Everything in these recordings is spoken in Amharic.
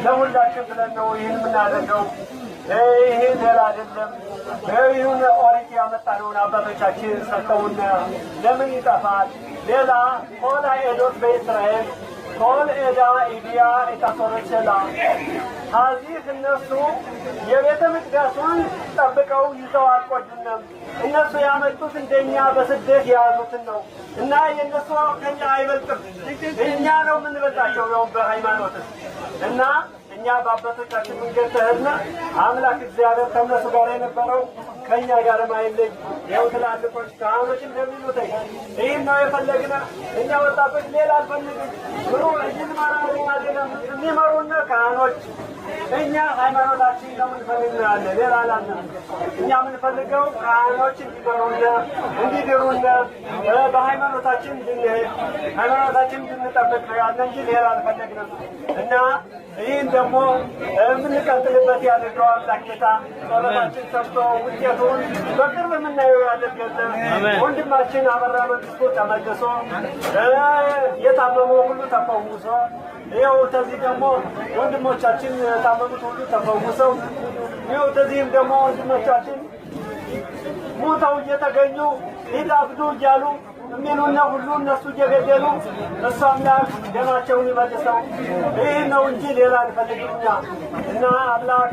ለሁላችን ብለን ነው ይህን የምናደርገው። ይሄ ሌላ አይደለም። ይሁን ኦሪት ያመጣነውን አባቶቻችን ሰጥተውና ለምን ይጠፋል? ሌላ ኮላ ኤዶት በእስራኤል ኮል ኤዳ ኢዲያ ኤታሶረቸላ ሀዚህ እነሱ የቤተ መቅደሱን ጠብቀው ይዘው አልቆዩንም። እነሱ ያመጡት እንደኛ በስደት የያዙትን ነው እና የእነሱ ከኛ አይበልጥም። እኛ ነው የምንበልጣቸው ነው በሃይማኖት እና እኛ በአባቶቻችን መንገድ ተሄድን። አምላክ እግዚአብሔር ከእነሱ ጋር የነበረው ከእኛ ጋር ማይለይ ያው ትላልቆች ካህኖች እንደሚሉት ይህን ነው የፈለግነ። እኛ ወጣቶች ሌላ አልፈልግም ብሎ የሚመሩን ካህኖች እኛ ሃይማኖታችን ለምንፈልግ ነው ያለ ሌላ አላለም። እኛ የምንፈልገው ካህኖች እንዲመሩን እንዲድሩን በሃይማኖታችን እንድንሄድ ሃይማኖታችን እንድንጠብቅ ነው ያለ እንጂ ሌላ አልፈለግንም እና ይህን ደግሞ የምንቀጥልበት ያደርገው አምላክ ጌታ ጸሎታችን ሰምቶ ውጤቱን በቅርብ የምናየው ያለን ገንዘብ ወንድማችን አበራ መንግስቱ ተመልሶ የታመመው ሁሉ ተፈውሶ ይኸው ተዚህ ደግሞ ወንድሞቻችን የታመሙት ሁሉ ተፈውሰው ይኸው ተዚህም ደግሞ ወንድሞቻችን ሞተው እየተገኙ ይጣፍዱ እያሉ የሚሉና ሁሉ እነሱ እየገደሉ እሱ አምላክ ደማቸውን ይመልሰው። ይህ ነው እንጂ ሌላ አንፈልግም እና አምላክ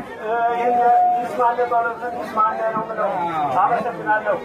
ይህን ይስማለ ጸሎትን ይስማለ ነው ብለው አመሰግናለሁ።